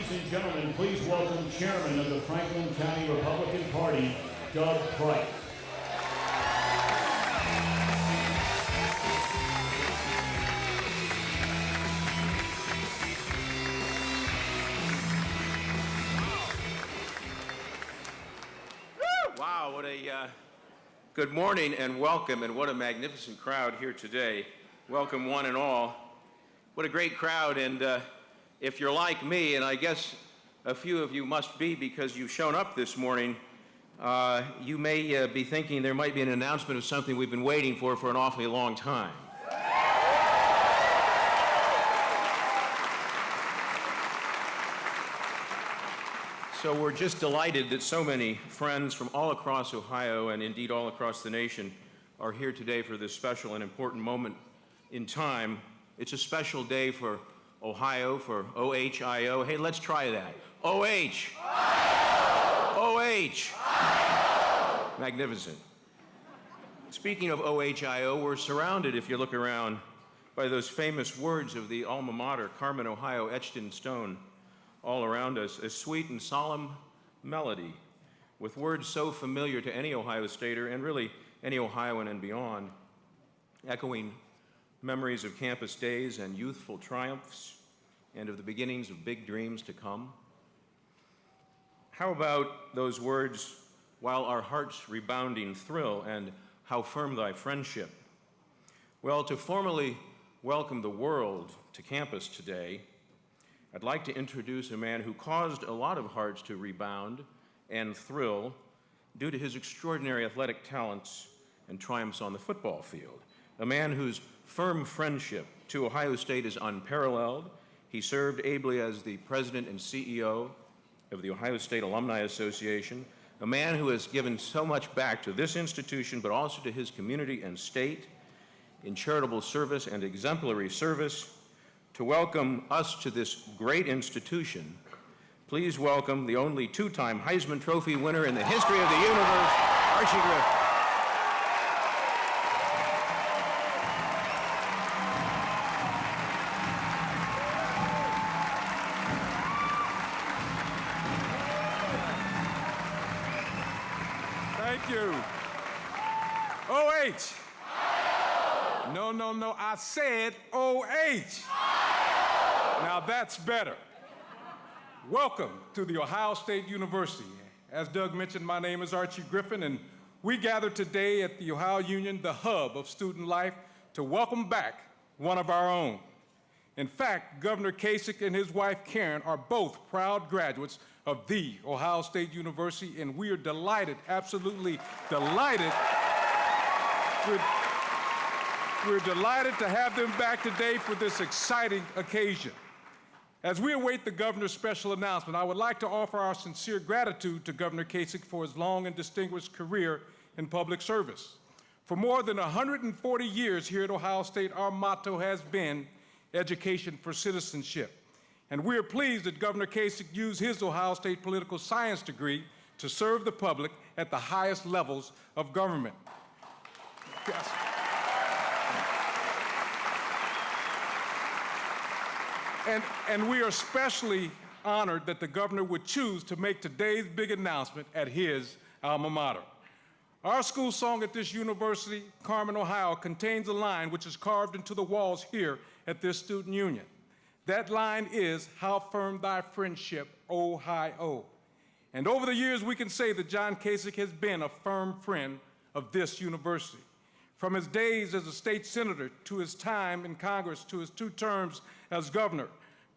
Ladies and gentlemen, please welcome Chairman of the Franklin County Republican Party, Doug Price. Wow, what a good morning and welcome, and what a magnificent crowd here today. Welcome one and all. What a great crowd, and if you're like me, and I guess a few of you must be because you've shown up this morning, you may be thinking there might be an announcement of something we've been waiting for an awfully long time. So we're just delighted that so many friends from all across Ohio and indeed all across the nation are here today for this special and important moment in time. It's a special day for Ohio, for OHIO. Hey, let's try that. OH. OH. Magnificent. Speaking of OHIO, we're surrounded, if you look around, by those famous words of the alma mater, Carmen, Ohio, etched in stone all around us, a sweet and solemn melody with words so familiar to any Ohio Stater and really any Ohioan and beyond, echoing memories of campus days and youthful triumphs and of the beginnings of big dreams to come. How about those words, while our hearts rebounding thrill, and how firm thy friendship? Well, to formally welcome the world to campus today, I'd like to introduce a man who caused a lot of hearts to rebound and thrill due to his extraordinary athletic talents and triumphs on the football field. A man whose firm friendship to Ohio State is unparalleled. He served ably as the president and CEO of the Ohio State Alumni Association, a man who has given so much back to this institution, but also to his community and state in charitable service and exemplary service. To welcome us to this great institution, please welcome the only two-time Heisman Trophy winner in the history of the universe, Archie Griffin. Thank you. OH. No, I said OH. Now that's better. Welcome to the Ohio State University. As Doug mentioned, my name is Archie Griffin, and we gather today at the Ohio Union, the hub of student life, to welcome back one of our own. In fact, Governor Kasich and his wife Karen are both proud graduates of the Ohio State University, and we are delighted, absolutely delighted. We're delighted to have them back today for this exciting occasion. As we await the governor's special announcement, I would like to offer our sincere gratitude to Governor Kasich for his long and distinguished career in public service. For more than 140 years here at Ohio State, our motto has been education for citizenship. And we are pleased that Governor Kasich used his Ohio State political science degree to serve the public at the highest levels of government. Yes. And we are especially honored that the governor would choose to make today's big announcement at his alma mater. Our school song at this university, Carmen, Ohio, contains a line which is carved into the walls here at this student union. That line is, "How firm thy friendship, Ohio." And over the years, we can say that John Kasich has been a firm friend of this university. From his days as a state senator to his time in Congress to his 2 terms as governor,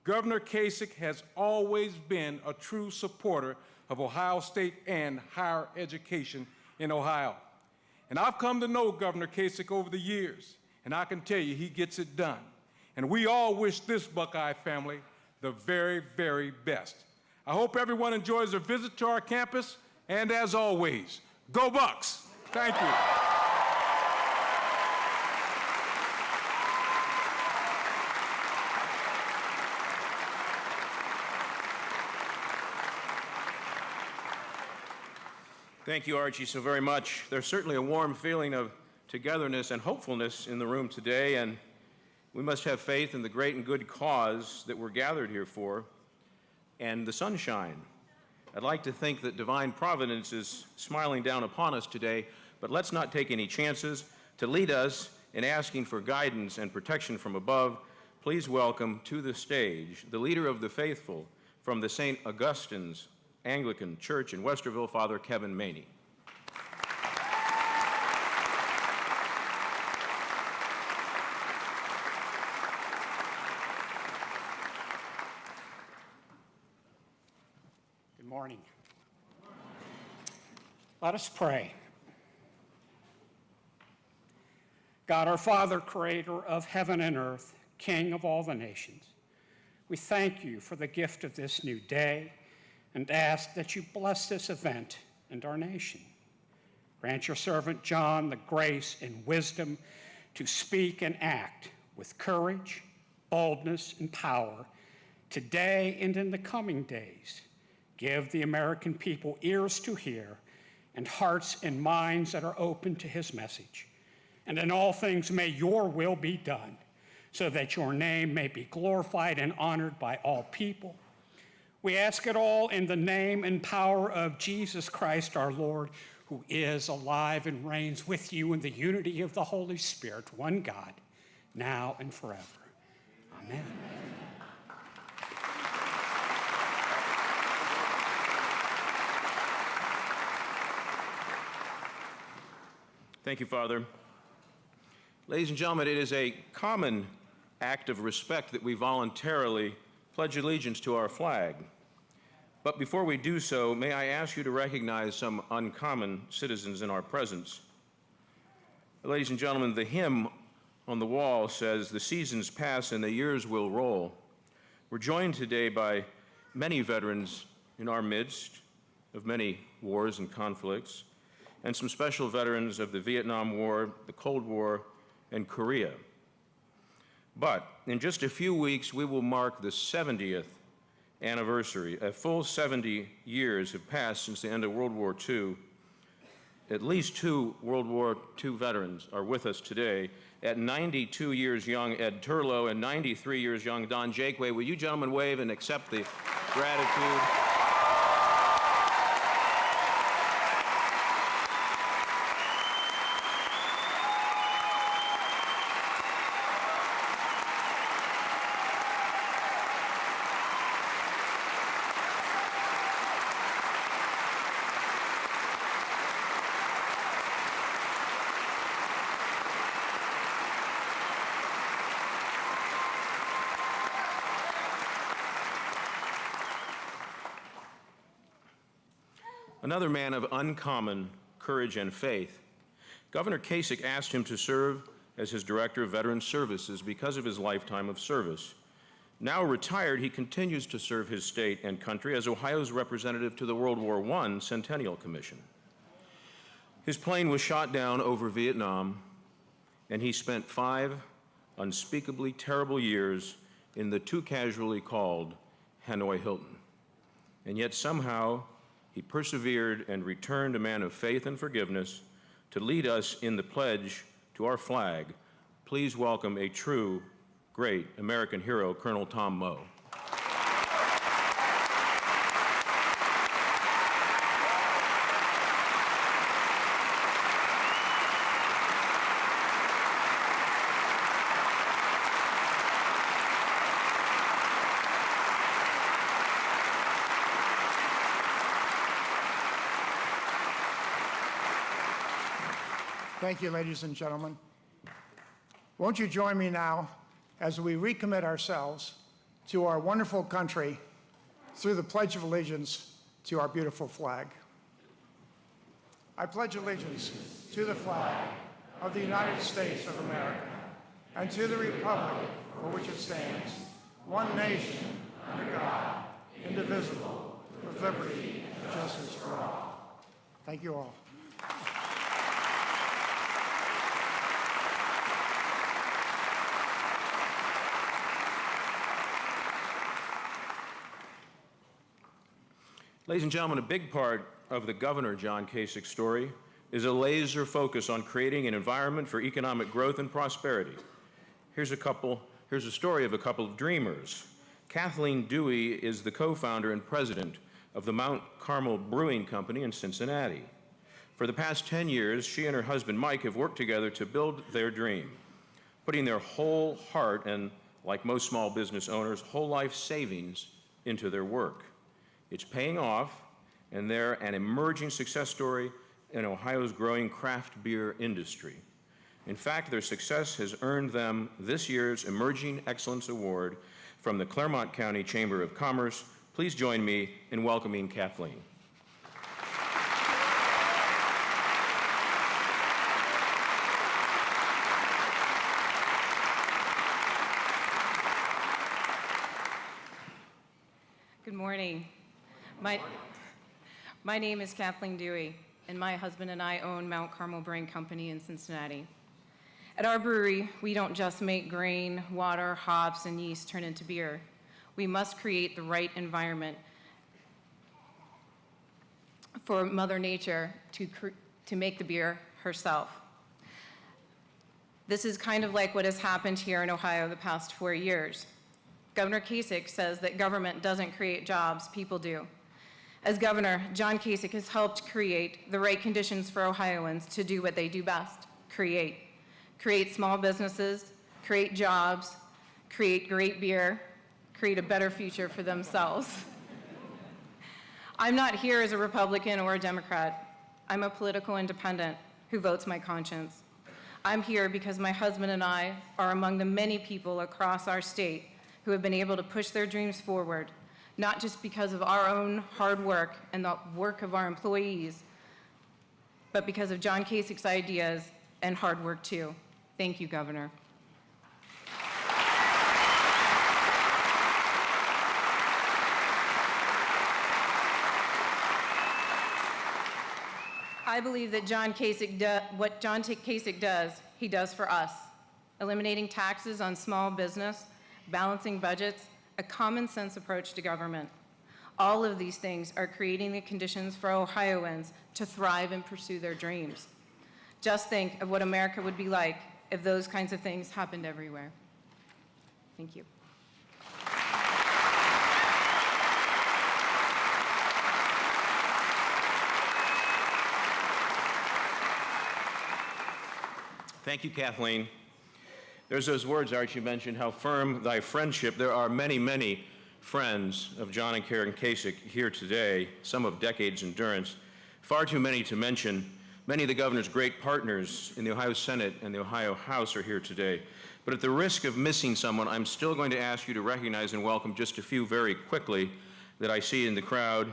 Governor Kasich has always been a true supporter of Ohio State and higher education in Ohio. And I've come to know Governor Kasich over the years, and I can tell you he gets it done. And we all wish this Buckeye family the very, very best. I hope everyone enjoys their visit to our campus, and as always, go Bucks! Thank you. Thank you, Archie, so very much. There's certainly a warm feeling of togetherness and hopefulness in the room today, and we must have faith in the great and good cause that we're gathered here for. and the sunshine. I'd like to think that divine providence is smiling down upon us today, but let's not take any chances. To lead us in asking for guidance and protection from above, please welcome to the stage the leader of the faithful from the St. Augustine's Anglican Church in Westerville, Father Kevin Maney. Good morning. Let us pray. God, our Father, creator of heaven and earth, King of all the nations, we thank you for the gift of this new day and ask that you bless this event and our nation. Grant your servant John the grace and wisdom to speak and act with courage, boldness, and power today and in the coming days. Give the American people ears to hear and hearts and minds that are open to his message. And in all things, may your will be done, so that your name may be glorified and honored by all people. We ask it all in the name and power of Jesus Christ our Lord, who is alive and reigns with you in the unity of the Holy Spirit, one God, now and forever. Amen. Thank you, Father. Ladies and gentlemen, it is a common act of respect that we voluntarily pledge allegiance to our flag. But before we do so, may I ask you to recognize some uncommon citizens in our presence. Ladies and gentlemen, the hymn on the wall says, "The seasons pass and the years will roll." We're joined today by many veterans in our midst of many wars and conflicts, and some special veterans of the Vietnam War, the Cold War, and Korea. But in just a few weeks, we will mark the 70th anniversary. A full 70 years have passed since the end of World War II. At least 2 World War II veterans are with us today. At 92 years young, Ed Turlow, and 93 years young, Don Jakeway. Will you gentlemen wave and accept the gratitude? Another man of uncommon courage and faith. Governor Kasich asked him to serve as his Director of Veterans Services because of his lifetime of service. Now retired, he continues to serve his state and country as Ohio's representative to the World War I Centennial Commission. His plane was shot down over Vietnam, and he spent 5 unspeakably terrible years in the too casually called Hanoi Hilton. And yet somehow, he persevered and returned a man of faith and forgiveness to lead us in the pledge to our flag. Please welcome a true, great American hero, Colonel Tom Moe. Thank you, ladies and gentlemen. Won't you join me now as we recommit ourselves to our wonderful country through the Pledge of Allegiance to our beautiful flag. I pledge allegiance to the flag of the United States of America and to the republic for which it stands, one nation, under God, indivisible, with liberty and justice for all. Thank you all. Ladies and gentlemen, a big part of the Governor John Kasich's story is a laser focus on creating an environment for economic growth and prosperity. Here's a story of a couple of dreamers. Kathleen Dewey is the co-founder and president of the Mount Carmel Brewing Company in Cincinnati. For the past 10 years, she and her husband Mike have worked together to build their dream, putting their whole heart and, like most small business owners, whole life savings into their work. It's paying off, and they're an emerging success story in Ohio's growing craft beer industry. In fact, their success has earned them this year's Emerging Excellence Award from the Claremont County Chamber of Commerce. Please join me in welcoming Kathleen. Good morning. My name is Kathleen Dewey, and my husband and I own Mount Carmel Brewing Company in Cincinnati. At our brewery, we don't just make grain, water, hops, and yeast turn into beer. We must create the right environment for Mother Nature to make the beer herself. This is kind of like what has happened here in Ohio the past 4 years. Governor Kasich says that government doesn't create jobs, people do. As governor, John Kasich has helped create the right conditions for Ohioans to do what they do best, create small businesses, create jobs, create great beer, create a better future for themselves. I'm not here as a Republican or a Democrat. I'm a political independent who votes my conscience. I'm here because my husband and I are among the many people across our state who have been able to push their dreams forward, not just because of our own hard work and the work of our employees, but because of John Kasich's ideas and hard work too. Thank you, Governor. I believe that what John Kasich does, he does for us. Eliminating taxes on small business, balancing budgets, a common sense approach to government. All of these things are creating the conditions for Ohioans to thrive and pursue their dreams. Just think of what America would be like if those kinds of things happened everywhere. Thank you. Thank you, Kathleen. There's those words Archie mentioned, how firm thy friendship. There are many, many friends of John and Karen Kasich here today, some of decades endurance, far too many to mention. Many of the governor's great partners in the Ohio Senate and the Ohio House are here today. But at the risk of missing someone, I'm still going to ask you to recognize and welcome just a few very quickly that I see in the crowd.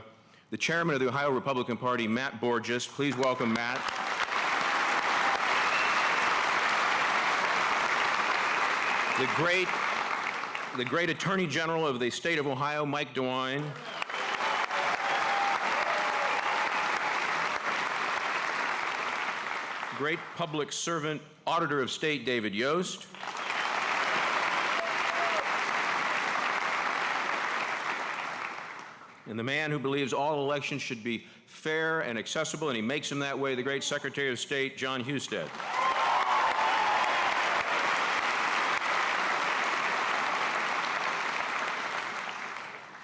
The chairman of the Ohio Republican Party, Matt Borges. Please welcome Matt. The great Attorney General of the state of Ohio, Mike DeWine. Great public servant, Auditor of State, David Yost. And the man who believes all elections should be fair and accessible, and he makes them that way, the great Secretary of State, John Husted.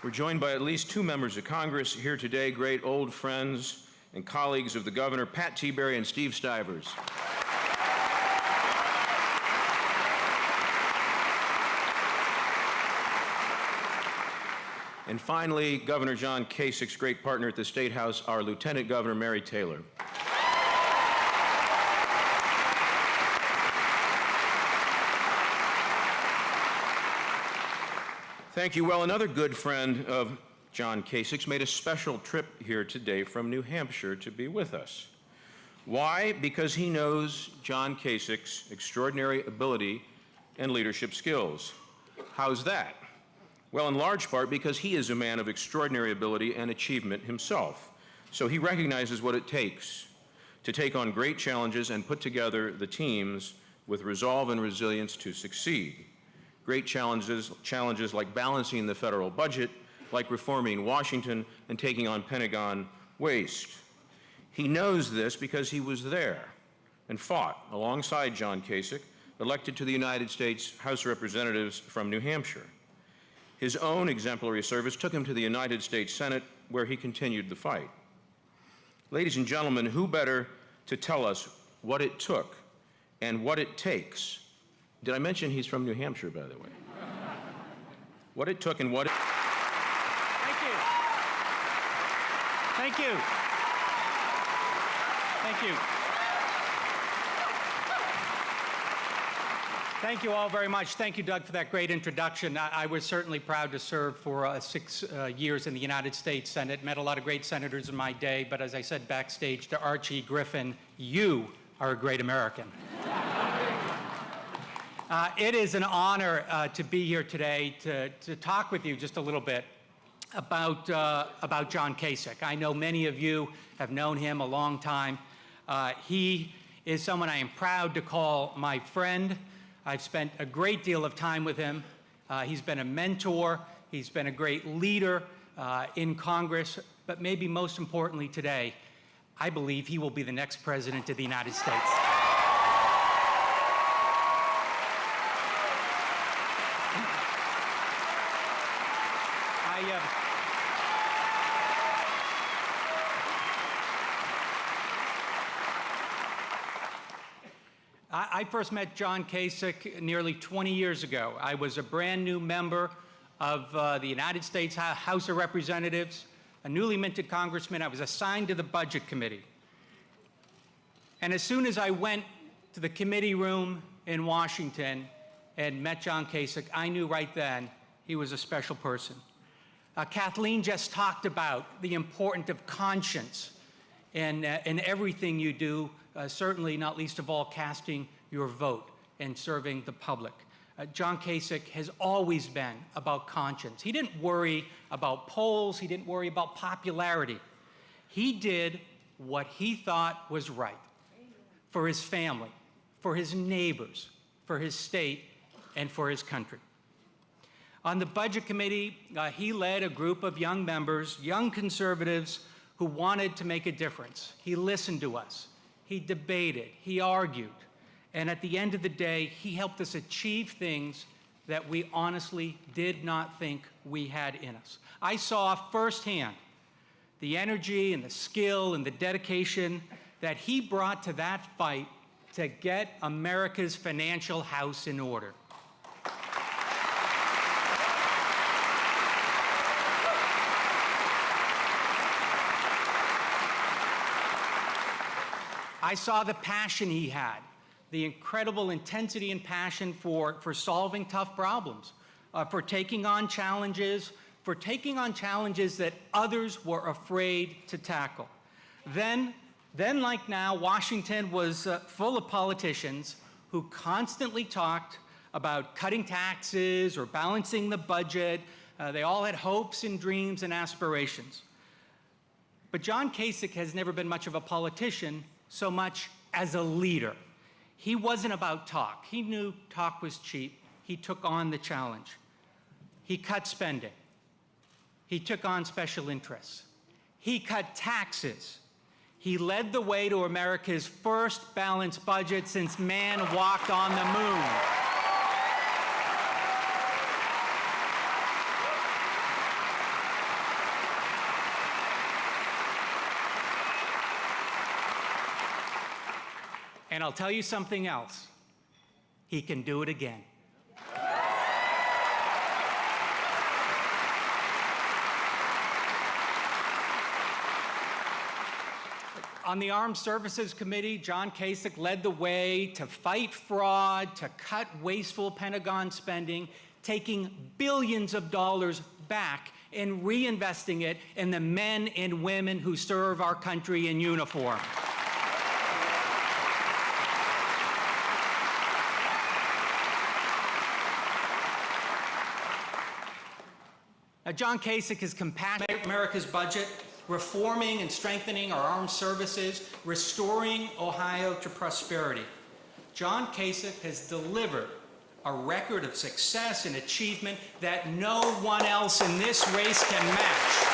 We're joined by at least two members of Congress here today, great old friends and colleagues of the governor, Pat Tiberi and Steve Stivers. And finally, Governor John Kasich's great partner at the State House, our Lieutenant Governor, Mary Taylor. Thank you. Well, another good friend of John Kasich's made a special trip here today from New Hampshire to be with us. Why? Because he knows John Kasich's extraordinary ability and leadership skills. How's that? Well, in large part because he is a man of extraordinary ability and achievement himself. So he recognizes what it takes to take on great challenges and put together the teams with resolve and resilience to succeed. Great challenges like balancing the federal budget, like reforming Washington and taking on Pentagon waste. He knows this because he was there and fought alongside John Kasich, elected to the United States House of Representatives from New Hampshire. His own exemplary service took him to the United States Senate, where he continued the fight. Ladies and gentlemen, who better to tell us what it took and what it takes? Did I mention he's from New Hampshire, by the way? What it took and what it... Thank you. Thank you. Thank you. Thank you all very much. Thank you, Doug, for that great introduction. I was certainly proud to serve for 6 years in the United States Senate. Met a lot of great senators in my day, but as I said backstage to Archie Griffin, you are a great American. It is an honor to be here today to talk with you just a little bit about John Kasich. I know many of you have known him a long time. He is someone I am proud to call my friend. I've spent a great deal of time with him. He's been a mentor. He's been a great leader in Congress. But maybe most importantly today, I believe he will be the next president of the United States. I first met John Kasich nearly 20 years ago. I was a brand new member of the United States House of Representatives, a newly minted congressman. I was assigned to the Budget Committee. And as soon as I went to the committee room in Washington and met John Kasich, I knew right then he was a special person. Kathleen just talked about the importance of conscience in everything you do, certainly not least of all casting your vote and serving the public. John Kasich has always been about conscience. He didn't worry about polls. He didn't worry about popularity. He did what he thought was right for his family, for his neighbors, for his state, and for his country. On the Budget Committee, he led a group of young members, young conservatives, who wanted to make a difference. He listened to us. He debated. He argued. And at the end of the day, he helped us achieve things that we honestly did not think we had in us. I saw firsthand the energy and the skill and the dedication that he brought to that fight to get America's financial house in order. I saw the passion he had, the incredible intensity and passion for solving tough problems, for taking on challenges that others were afraid to tackle. Then like now, Washington was full of politicians who constantly talked about cutting taxes or balancing the budget. They all had hopes and dreams and aspirations. But John Kasich has never been much of a politician so much as a leader. He wasn't about talk. He knew talk was cheap. He took on the challenge. He cut spending. He took on special interests. He cut taxes. He led the way to America's first balanced budget since man walked on the moon. And I'll tell you something else. He can do it again. On the Armed Services Committee, John Kasich led the way to fight fraud, to cut wasteful Pentagon spending, taking billions of dollars back and reinvesting it in the men and women who serve our country in uniform. John Kasich is compassionate America's budget, reforming and strengthening our armed services, restoring Ohio to prosperity. John Kasich has delivered a record of success and achievement that no one else in this race can match.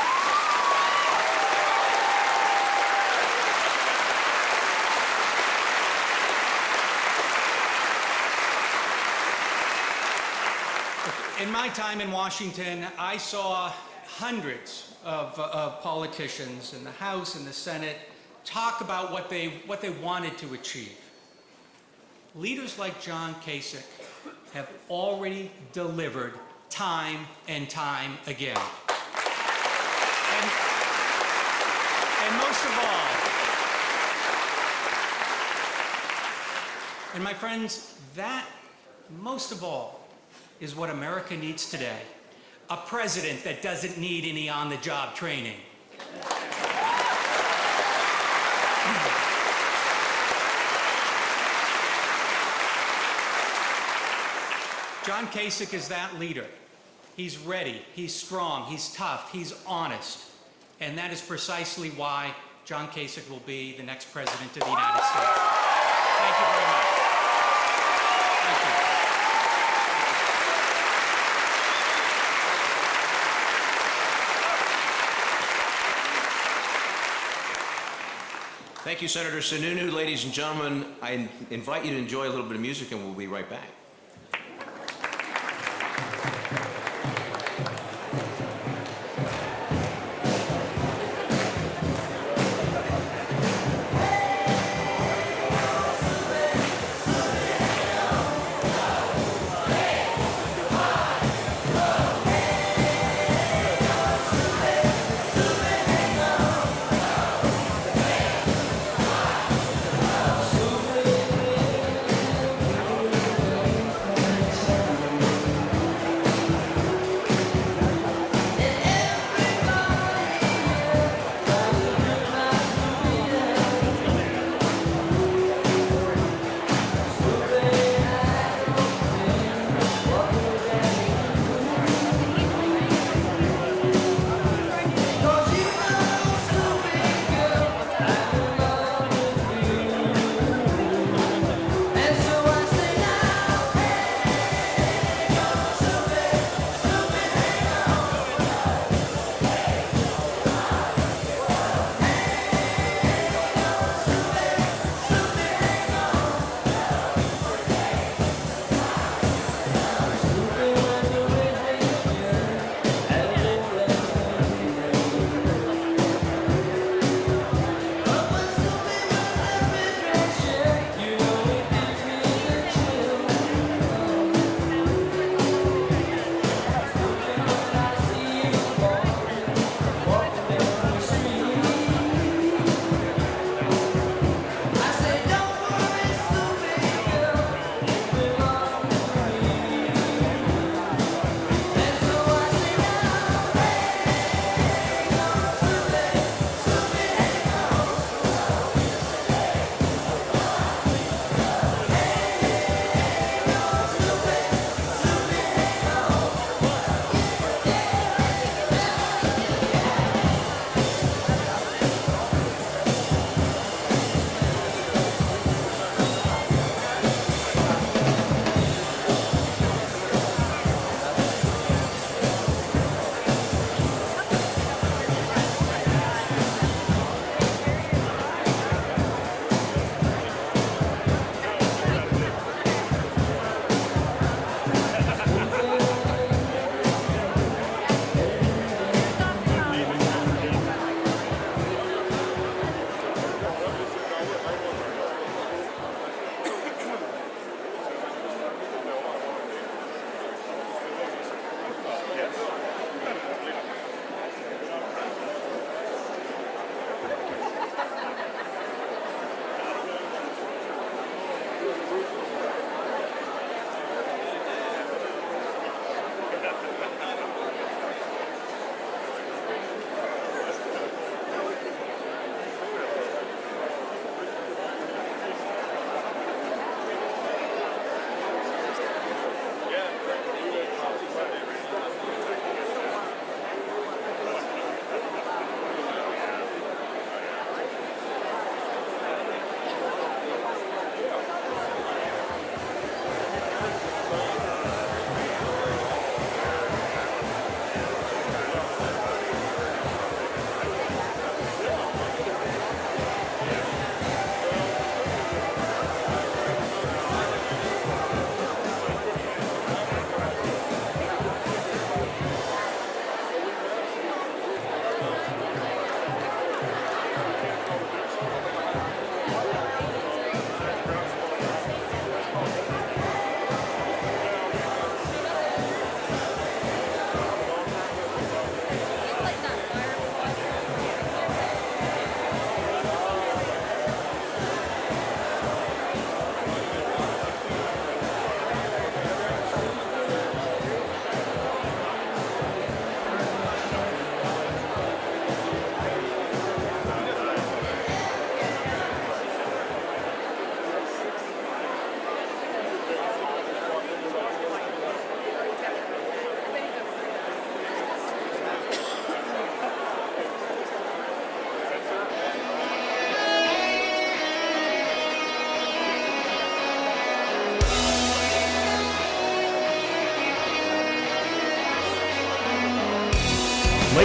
In my time in Washington, I saw hundreds of politicians in the House and the Senate talk about what they wanted to achieve. Leaders like John Kasich have already delivered time and time again. And most of all, and my friends, that most of all is what America needs today. A president that doesn't need any on-the-job training. John Kasich is that leader. He's ready, he's strong, he's tough, he's honest. And that is precisely why John Kasich will be the next president of the United States. Thank you very much. Thank you. Thank you, Senator Sununu. Ladies and gentlemen, I invite you to enjoy a little bit of music, and we'll be right back.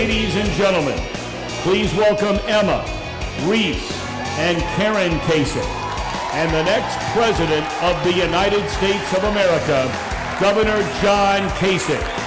Ladies and gentlemen, please welcome Emma, Reese, and Karen Kasich, and the next President of the United States of America, Governor John Kasich.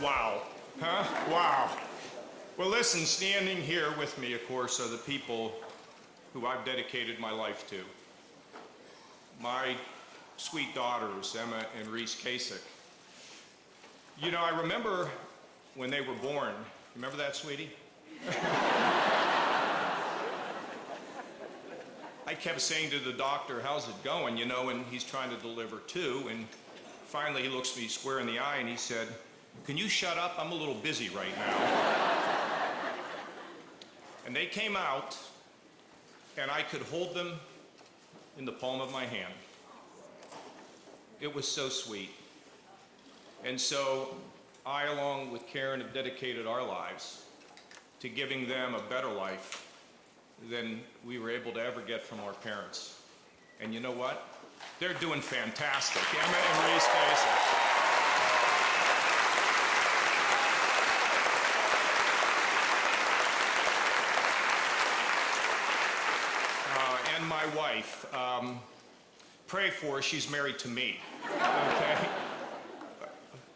Wow. Huh? Wow. Well, listen, standing here with me, of course, are the people who I've dedicated my life to. My sweet daughters, Emma and Reese Kasich. You know, I remember when they were born. Remember that, sweetie? I kept saying to the doctor, how's it going, you know, and he's trying to deliver two, and finally he looks me square in the eye and he said, can you shut up? I'm a little busy right now. And they came out, and I could hold them in the palm of my hand. It was so sweet. And so I, along with Karen, have dedicated our lives to giving them a better life than we were able to ever get from our parents. And you know what? They're doing fantastic. Emma and Reese Kasich. And my wife, pray for her, she's married to me, okay?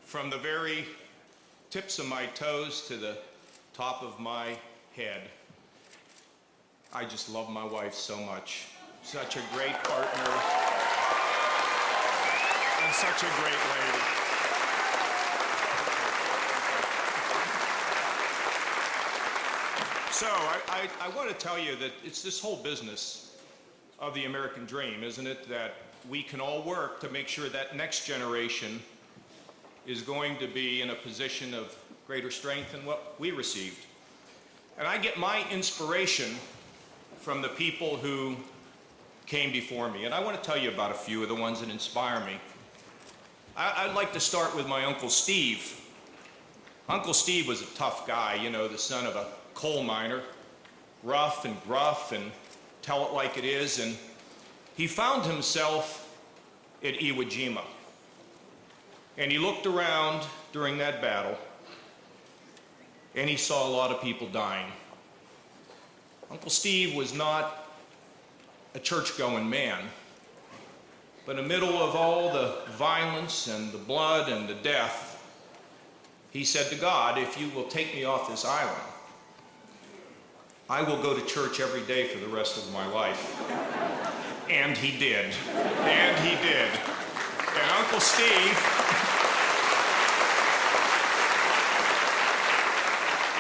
From the very tips of my toes to the top of my head, I just love my wife so much. Such a great partner, and such a great lady. So I want to tell you that it's this whole business of the American dream, isn't it? That we can all work to make sure that next generation is going to be in a position of greater strength than what we received. And I get my inspiration from the people who came before me. And I want to tell you about a few of the ones that inspire me. I'd like to start with my Uncle Steve. Uncle Steve was a tough guy, you know, the son of a coal miner, rough and gruff and tell it like it is, and he found himself at Iwo Jima. And he looked around during that battle, and he saw a lot of people dying. Uncle Steve was not a church-going man, but in the middle of all the violence and the blood and the death, he said to God, if you will take me off this island, I will go to church every day for the rest of my life. And he did. And he did. And Uncle Steve,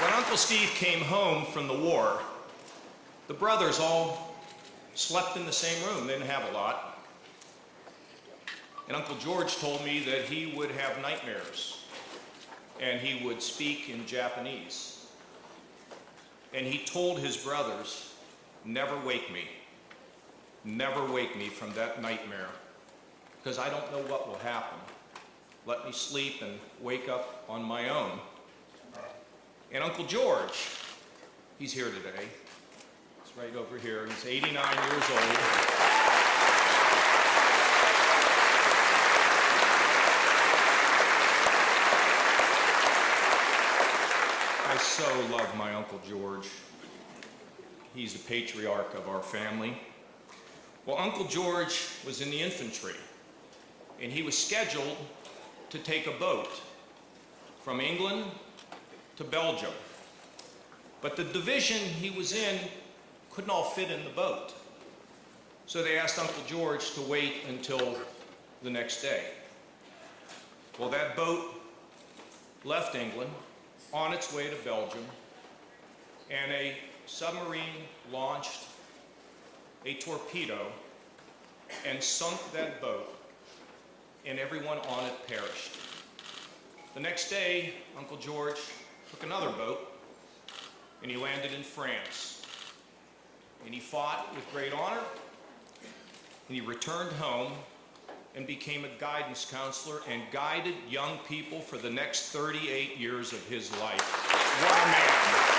when Uncle Steve came home from the war, the brothers all slept in the same room. They didn't have a lot. And Uncle George told me that he would have nightmares, and he would speak in Japanese. And he told his brothers, never wake me from that nightmare, because I don't know what will happen. Let me sleep and wake up on my own. And Uncle George, he's here today. He's right over here. He's 89 years old. I so love my Uncle George. He's the patriarch of our family. Well, Uncle George was in the infantry, and he was scheduled to take a boat from England to Belgium. But the division he was in couldn't all fit in the boat. So they asked Uncle George to wait until the next day. Well, that boat left England on its way to Belgium, and a submarine launched a torpedo and sunk that boat, and everyone on it perished. The next day, Uncle George took another boat, and he landed in France. And he fought with great honor, and he returned home and became a guidance counselor and guided young people for the next 38 years of his life. What a man.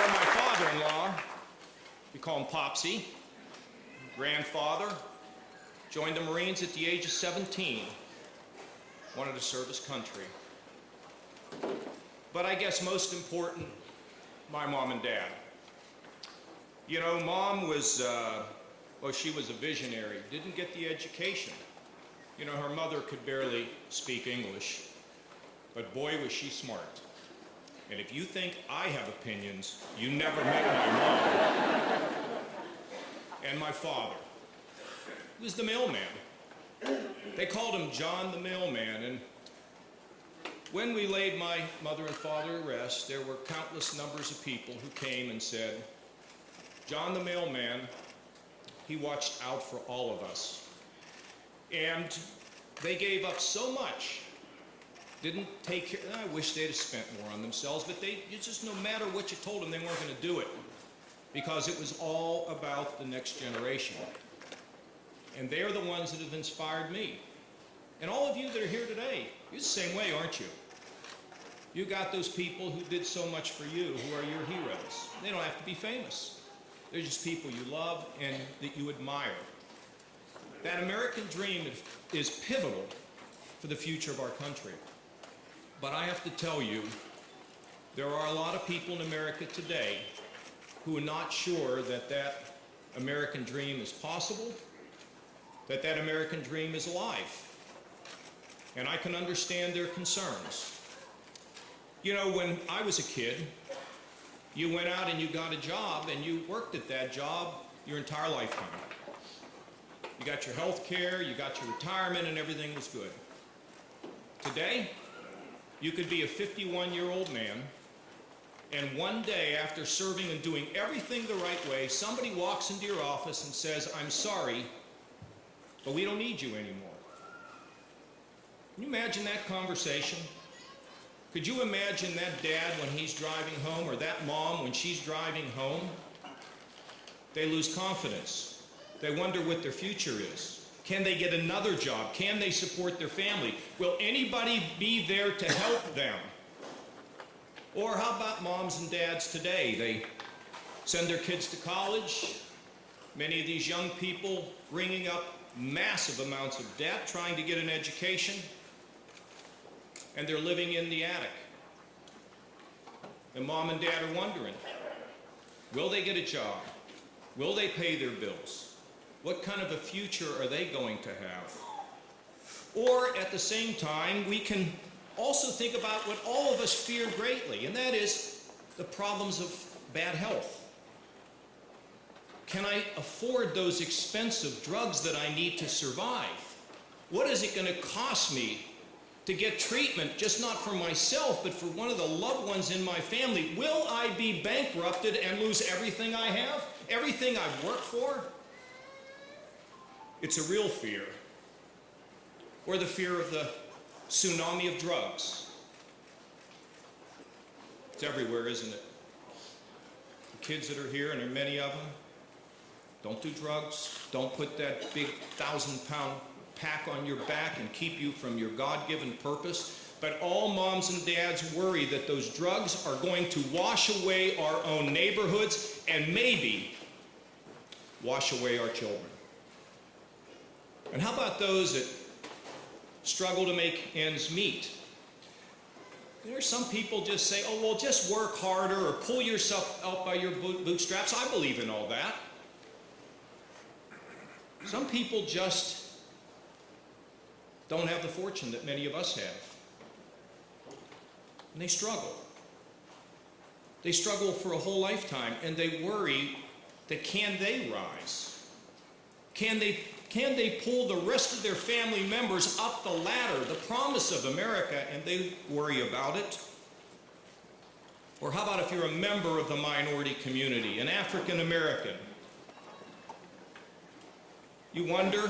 My father-in-law, we call him Popsy, grandfather, joined the Marines at the age of 17, wanted to serve his country. But I guess most important, my mom and dad. You know, Mom was, well, she was a visionary, didn't get the education. You know, her mother could barely speak English, but boy, was she smart. And if you think I have opinions, you never met my mom. And my father. He was the mailman. They called him John the Mailman. And when we laid my mother and father to rest, there were countless numbers of people who came and said, John the Mailman, he watched out for all of us. And they gave up so much. Didn't take care, I wish they'd have spent more on themselves, but it's just no matter what you told them, they weren't going to do it because it was all about the next generation. And they're the ones that have inspired me. And all of you that are here today, you're the same way, aren't you? You got those people who did so much for you, who are your heroes. They don't have to be famous. They're just people you love and that you admire. That American dream is pivotal for the future of our country. But I have to tell you, there are a lot of people in America today who are not sure that that American dream is possible, that that American dream is alive. And I can understand their concerns. You know, when I was a kid, you went out and you got a job and you worked at that job your entire lifetime. You got your health care, you got your retirement, and everything was good. Today, you could be a 51-year-old man, and one day after serving and doing everything the right way, somebody walks into your office and says, I'm sorry, but we don't need you anymore. Can you imagine that conversation? Could you imagine that dad when he's driving home, or that mom when she's driving home? They lose confidence. They wonder what their future is. Can they get another job? Can they support their family? Will anybody be there to help them? Or how about moms and dads today? They send their kids to college. Many of these young people ringing up massive amounts of debt, trying to get an education, and they're living in the attic. And mom and dad are wondering, will they get a job? Will they pay their bills? What kind of a future are they going to have? Or at the same time, we can also think about what all of us fear greatly, and that is the problems of bad health. Can I afford those expensive drugs that I need to survive? What is it going to cost me to get treatment, just not for myself, but for one of the loved ones in my family? Will I be bankrupted and lose everything I have? Everything I've worked for? It's a real fear. Or the fear of the tsunami of drugs. It's everywhere, isn't it? The kids that are here, and there are many of them, don't do drugs. Don't put that big 1,000-pound pack on your back and keep you from your God-given purpose. But all moms and dads worry that those drugs are going to wash away our own neighborhoods and maybe wash away our children. And how about those that struggle to make ends meet? There's some people just say, oh, well, just work harder or pull yourself up by your bootstraps. I believe in all that. Some people just don't have the fortune that many of us have. And they struggle. They struggle for a whole lifetime, and they worry that can they rise? Can they pull the rest of their family members up the ladder, the promise of America, and they worry about it? Or how about if you're a member of the minority community, an African American? You wonder,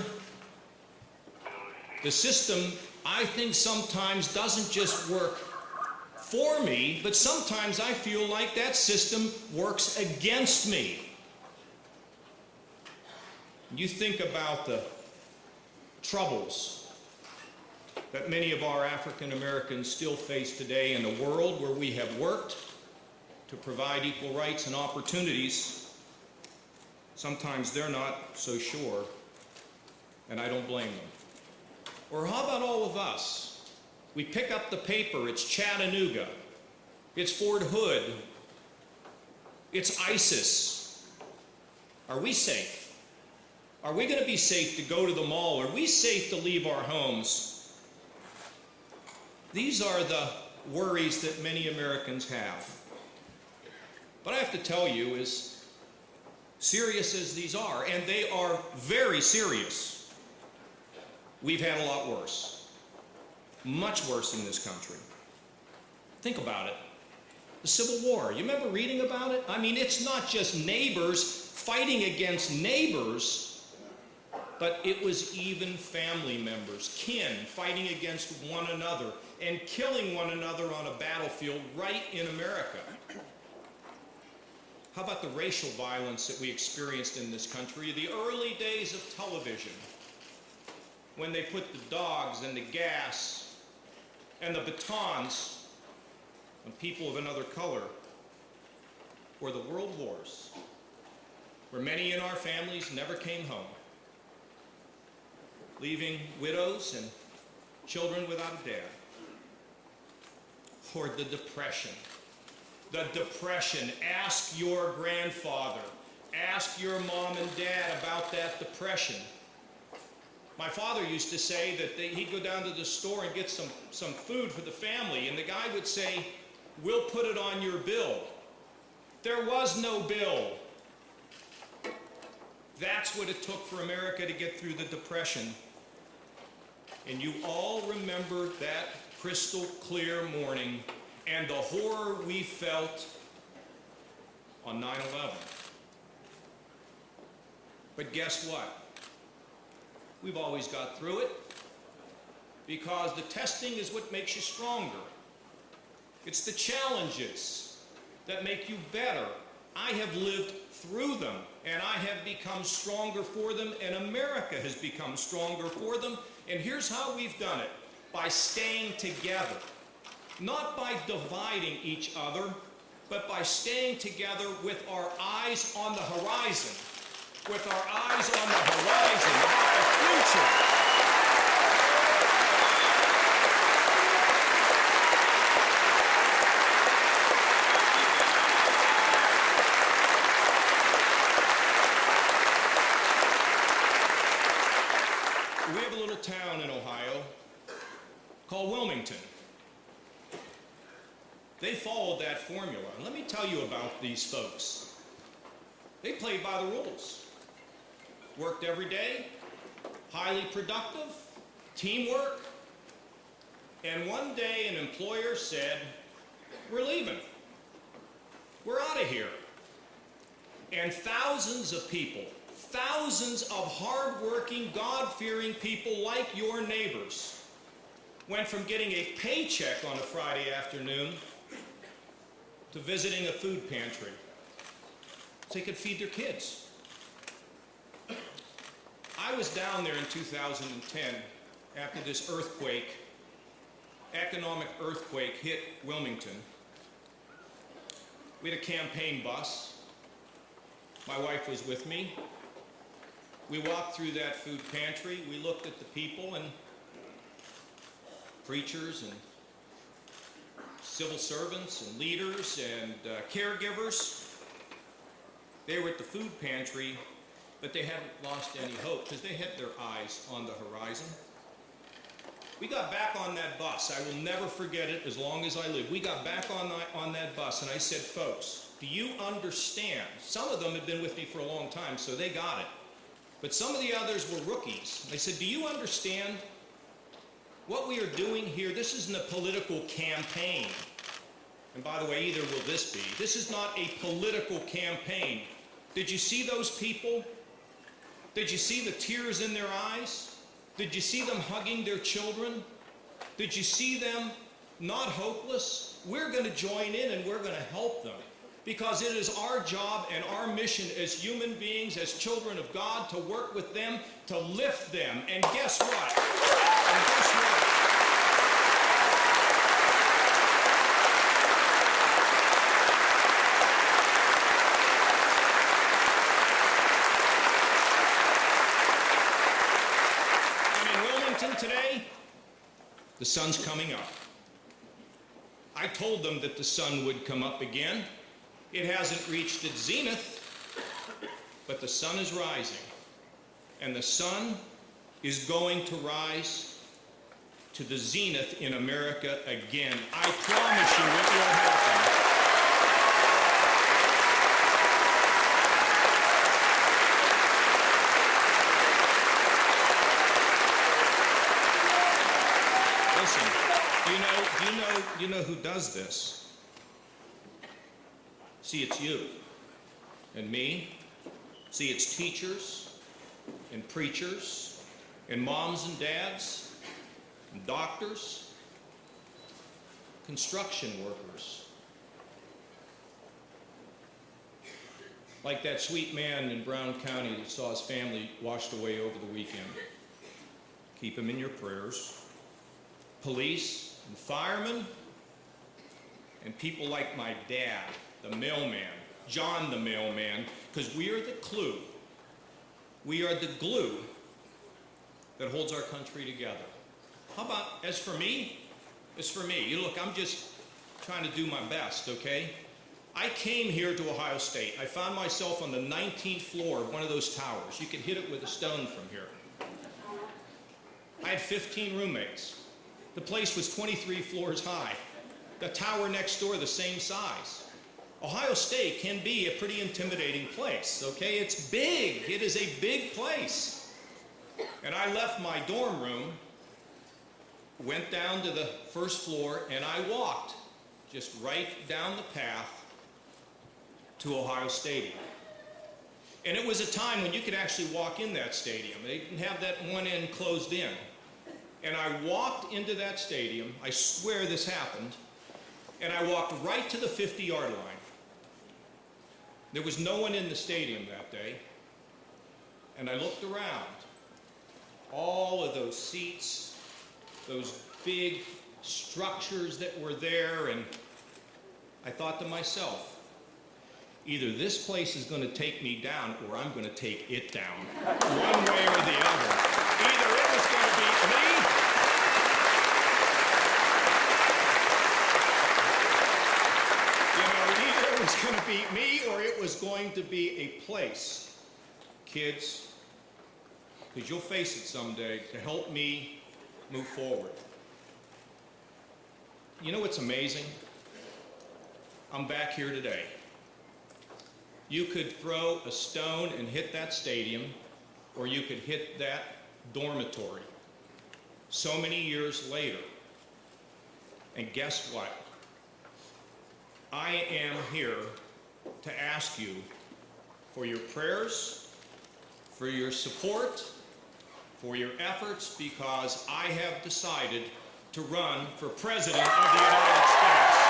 the system, I think, sometimes doesn't just work for me, but sometimes I feel like that system works against me. You think about the troubles that many of our African Americans still face today in a world where we have worked to provide equal rights and opportunities. Sometimes they're not so sure, and I don't blame them. Or how about all of us? We pick up the paper, it's Chattanooga, it's Fort Hood, it's ISIS. Are we safe? Are we going to be safe to go to the mall? Are we safe to leave our homes? These are the worries that many Americans have. But I have to tell you, as serious as these are, and they are very serious, we've had a lot worse. Much worse in this country. Think about it. The Civil War, you remember reading about it? I mean, it's not just neighbors fighting against neighbors, but it was even family members, kin, fighting against one another and killing one another on a battlefield right in America. How about the racial violence that we experienced in this country? The early days of television, when they put the dogs and the gas and the batons on people of another color, or the world wars, where many in our families never came home, leaving widows and children without a dad. Or the Depression. The Depression. Ask your grandfather, ask your mom and dad about that Depression. My father used to say that he'd go down to the store and get some food for the family, and the guy would say, we'll put it on your bill. There was no bill. That's what it took for America to get through the Depression. And you all remember that crystal clear morning and the horror we felt on 9/11. But guess what? We've always got through it, because the testing is what makes you stronger. It's the challenges that make you better. I have lived through them, and I have become stronger for them, and America has become stronger for them. And here's how we've done it: by staying together. Not by dividing each other, but by staying together with our eyes on the horizon. With our eyes on the horizon about the future. We have a little town in Ohio called Wilmington. They followed that formula. And let me tell you about these folks. They played by the rules. Worked every day, highly productive, teamwork. And one day an employer said, we're leaving. We're out of here. And thousands of people, thousands of hardworking, God-fearing people like your neighbors went from getting a paycheck on a Friday afternoon to visiting a food pantry so they could feed their kids. I was down there in 2010 after this earthquake, economic earthquake, hit Wilmington. We had a campaign bus. My wife was with me. We walked through that food pantry. We looked at the people, and preachers and civil servants and leaders and caregivers. They were at the food pantry, but they hadn't lost any hope because they had their eyes on the horizon. We got back on that bus. I will never forget it as long as I live. We got back on that bus, and I said, folks, do you understand? Some of them had been with me for a long time, so they got it. But some of the others were rookies. They said, do you understand what we are doing here? This isn't a political campaign. And by the way, either will this be. This is not a political campaign. Did you see those people? Did you see the tears in their eyes? Did you see them hugging their children? Did you see them not hopeless? We're going to join in and we're going to help them, because it is our job and our mission as human beings, as children of God, to work with them, to lift them. And guess what? Today, the sun's coming up. I told them that the sun would come up again. It hasn't reached its zenith, but the sun is rising. And the sun is going to rise to the zenith in America again. I promise you it will happen. You know who does this? See, it's you and me. See, it's teachers and preachers and moms and dads and doctors, construction workers. Like that sweet man in Brown County that saw his family washed away over the weekend. Keep him in your prayers. Police and firemen, and people like my dad, the mailman, John the mailman, because we are the clue. We are the glue that holds our country together. How about, as for me? You look, I'm just trying to do my best, okay? I came here to Ohio State. I found myself on the 19th floor of one of those towers. You could hit it with a stone from here. I had 15 roommates. The place was 23 floors high. The tower next door, the same size. Ohio State can be a pretty intimidating place, okay? It's big. It is a big place. And I left my dorm room, went down to the first floor, and I walked just right down the path to Ohio Stadium. And it was a time when you could actually walk in that stadium. They didn't have that one end closed in. And I walked into that stadium, I swear this happened, and I walked right to the 50-yard line. There was no one in the stadium that day, and I looked around. All of those seats, those big structures that were there, and I thought to myself, either this place is going to take me down or I'm going to take it down, one way or the other. Either it was going to be me, either it was going to be me or it was going to be a place, kids, because you'll face it someday, to help me move forward. You know what's amazing? I'm back here today. You could throw a stone and hit that stadium, or you could hit that dormitory so many years later. And guess what? I am here to ask you for your prayers, for your support, for your efforts, because I have decided to run for President of the United States.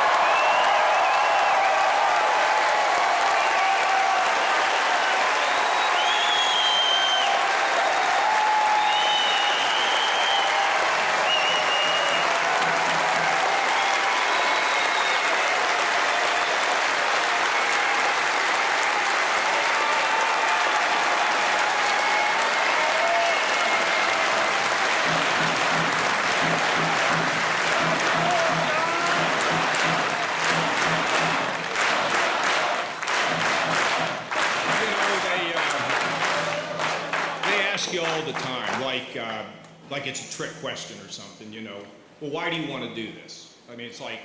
all the time, like it's a trick question or something, you know. Well, why do you want to do this? I mean, it's like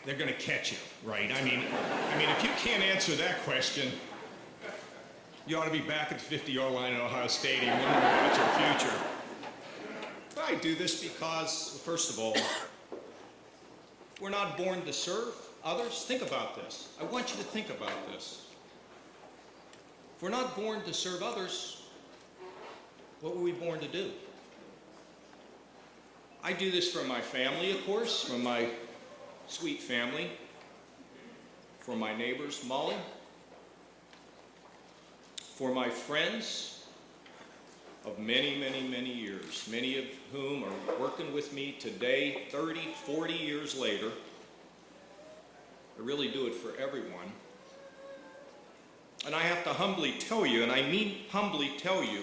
they're going to catch you, right? I mean, if you can't answer that question, you ought to be back at the 50-yard line at Ohio Stadium wondering about your future. But I do this because, first of all, we're not born to serve others. Think about this. I want you to think about this. If we're not born to serve others, what were we born to do? I do this for my family, of course, for my sweet family, for my neighbors, Molly, for my friends of many, many, many years, many of whom are working with me today, 30, 40 years later. I really do it for everyone. And I have to humbly tell you, and I mean humbly tell you,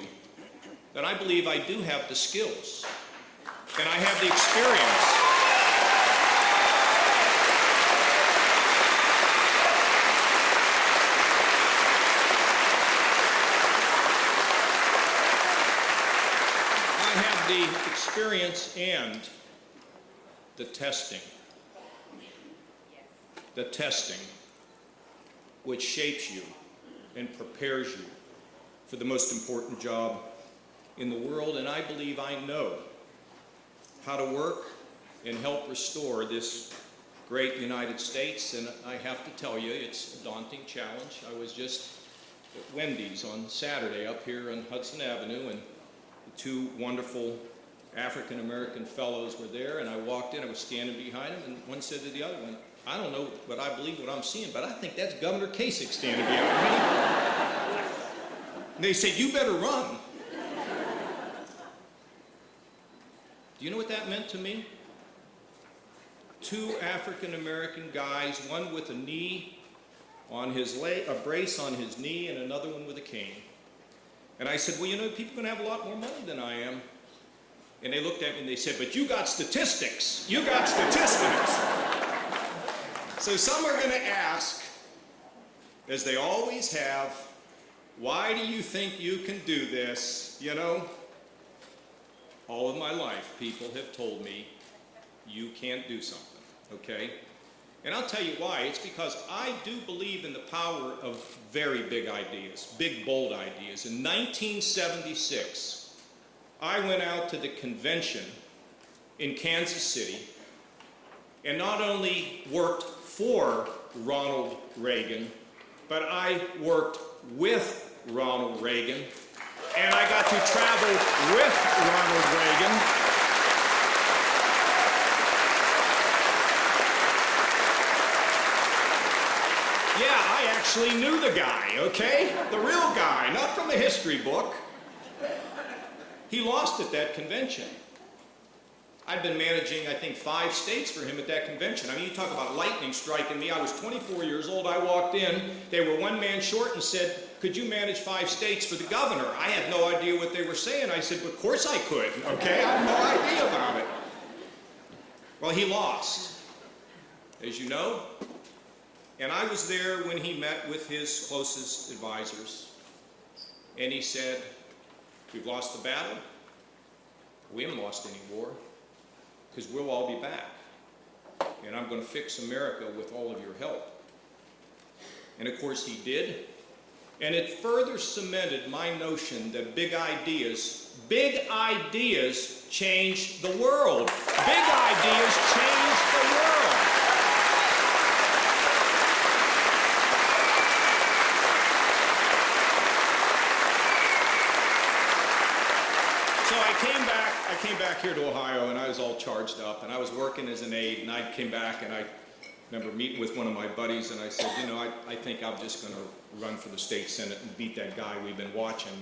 that I believe I do have the skills, and I have the experience. I have the experience and the testing. The testing, which shapes you and prepares you for the most important job in the world. And I believe I know how to work and help restore this great United States. And I have to tell you, it's a daunting challenge. I was just at Wendy's on Saturday up here on Hudson Avenue, and the two wonderful African-American fellows were there, and I walked in, I was standing behind them, and one said to the other one, I don't know, but I believe what I'm seeing, but I think that's Governor Kasich standing behind me. And they said, you better run. Do you know what that meant to me? Two African-American guys, one with a knee on his leg, a brace on his knee, and another one with a cane. And I said, well, you know, people are going to have a lot more money than I am. And they looked at me and they said, but you got statistics. You got statistics. So some are going to ask, as they always have, why do you think you can do this? You know, all of my life, people have told me, you can't do something, okay? And I'll tell you why. It's because I do believe in the power of very big ideas, big, bold ideas. In 1976, I went out to the convention in Kansas City and not only worked for Ronald Reagan, but I worked with Ronald Reagan, and I got to travel with Ronald Reagan. Yeah, I actually knew the guy, okay? The real guy, not from a history book. He lost at that convention. I'd been managing, I think, 5 states for him at that convention. I mean, you talk about lightning striking me. I was 24 years old. I walked in. They were one man short and said, could you manage 5 states for the governor? I had no idea what they were saying. I said, of course I could, okay? I had no idea about it. Well, he lost, as you know. And I was there when he met with his closest advisors. And he said, we've lost the battle. We haven't lost any war, because we'll all be back. And I'm going to fix America with all of your help. And of course he did. And it further cemented my notion that big ideas change the world. Big ideas change the world. So I came back here to Ohio, and I was all charged up, and I was working as an aide, and I came back, and I remember meeting with one of my buddies, and I said, you know, I think I'm just going to run for the state senate and beat that guy we've been watching.